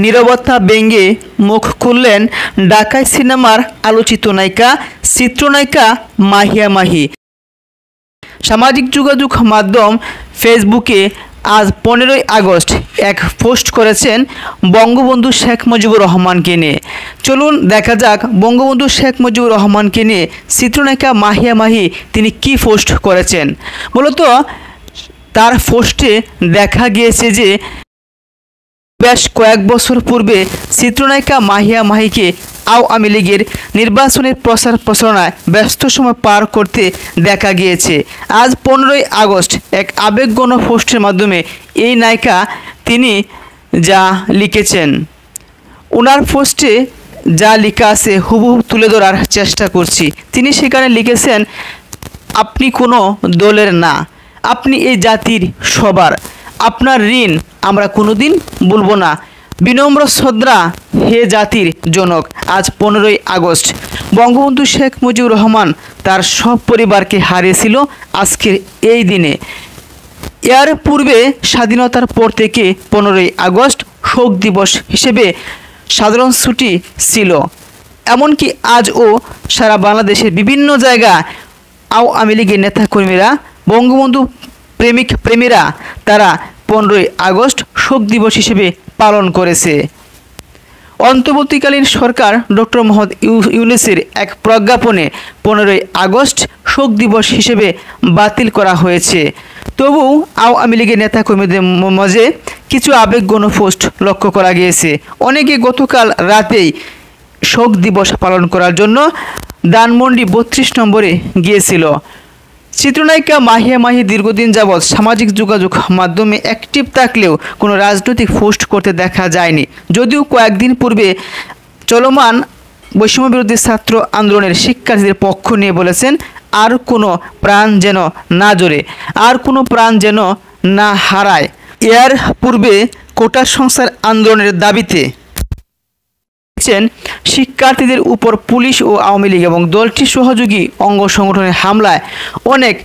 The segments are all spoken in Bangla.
নীরবতা ভেঙে মুখ খুললেন ঢাকাই সিনেমার আলোচিত নায়িকা চিত্রনায়িকা মাহিয়া মাহি। সামাজিক যোগাযোগ মাধ্যম ফেসবুকে আজ 15ই আগস্ট এক পোস্ট করেছেন বঙ্গবন্ধু শেখ মুজিবুর রহমানকে নিয়ে। চলুন দেখা যাক বঙ্গবন্ধু শেখ মুজিবুর রহমানকে নিয়ে চিত্রনায়িকা মাহিয়া মাহি তিনি কি পোস্ট করেছেন। মূলত তার পোস্টে দেখা গিয়েছে যে বেশ কয়েক বছর পূর্বে চিত্রনায়িকা মাহিয়া মাহিকে আওয়ামী লীগের নির্বাচনের প্রচার প্রচারণায় ব্যস্ত সময় পার করতে দেখা গিয়েছে। আজ 15ই আগস্ট এক আবেগঘন পোস্টের মাধ্যমে এই নায়িকা তিনি যা লিখেছেন, ওনার পোস্টে যা লেখা আছে হুবহু তুলে ধরার চেষ্টা করছি। তিনি সেখানে লিখেছেন, আপনি কোনো দলের না, আপনি এই জাতির সবার, আপনার ঋণ আমরা কোনোদিন ভুলব না। বিনম্র শ্রদ্ধা হে জাতির জনক। আজ 15ই আগস্ট বঙ্গবন্ধু শেখ মুজিবুর রহমান তার সব পরিবারকে হারিয়েছিল আজকের এই দিনে। এর পূর্বে স্বাধীনতার পর থেকে 15ই আগস্ট শোক দিবস হিসেবে সাধারণ ছুটি ছিল। এমনকি আজও সারা বাংলাদেশের বিভিন্ন জায়গায় আওয়ামী লীগের নেতাকর্মীরা, বঙ্গবন্ধু প্রেমীরা তারা 15ই আগস্ট শোক দিবস হিসেবে পালন করেছে। অন্তর্বর্তীকালীন সরকার ডক্টর মোহাম্মদ ইউনূসের এক প্রজ্ঞাপনে 15ই আগস্ট শোক দিবস হিসেবে বাতিল করা হয়েছে। তবু আওয়ামী লীগের নেতাকর্মীদের মাঝে কিছু আবেগঘন পোস্ট লক্ষ্য করা গিয়েছে। অনেকে গতকাল রাতেই শোক দিবস পালন করার জন্য ধানমন্ডি 32 নম্বরে গিয়েছিল। চিত্রনায়িকা মাহিয়া মাহি দীর্ঘদিন যাবৎ সামাজিক যোগাযোগ মাধ্যমে অ্যাক্টিভ থাকলেও কোনো রাজনৈতিক পোস্ট করতে দেখা যায়নি। যদিও কয়েকদিন পূর্বে চলমান বৈষম্যবিরোধী ছাত্র আন্দোলনের শিক্ষার্থীদের পক্ষ নিয়ে বলেছেন, আর কোনো প্রাণ যেন না জড়ে, আর কোনো প্রাণ যেন না হারায়। এর পূর্বে কোটা সংস্কার আন্দোলনের দাবিতে শিক্ষার্থীদের উপর পুলিশ ও আওয়ামী লীগ এবং দলটির সহযোগী অঙ্গ সংগঠনের হামলায় অনেক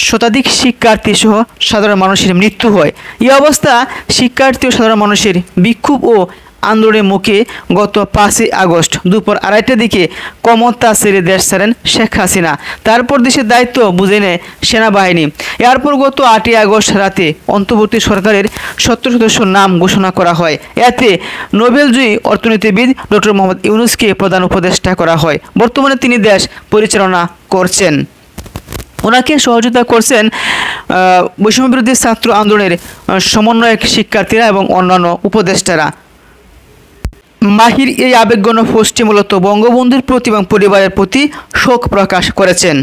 শতাধিক শিক্ষার্থী সহ সাধারণ মানুষের মৃত্যু হয়। এই অবস্থা শিক্ষার্থী ও সাধারণ মানুষের বিক্ষোভ ও আন্দোলনের মুখে গত 5ই আগস্ট দুপুর 2:30টার দিকে ক্ষমতা ছেড়ে দেশ ছাড়েন শেখ হাসিনা। তারপর দেশের দায়িত্ব বুঝে নেয় সেনাবাহিনী। এরপর গত 8ই আগস্ট রাতে অন্তর্বর্তী সরকারের 17 সদস্যর নাম ঘোষণা করা হয়। এতে নোবেলজয়ী অর্থনীতিবিদ ডক্টর মোহাম্মদ ইউনূসকে প্রধান উপদেষ্টা করা হয়। বর্তমানে তিনি দেশ পরিচালনা করছেন। ওনাকে সহযোগিতা করছেন বৈষম্যবিরোধী ছাত্র আন্দোলনের সমন্বয়ক শিক্ষার্থীরা এবং অন্যান্য উপদেষ্টারা। মাহির এই আবেগঘন পোস্টে মূলত বঙ্গবন্ধুর প্রতি এবং পরিবারের প্রতি শোক প্রকাশ করেছেন।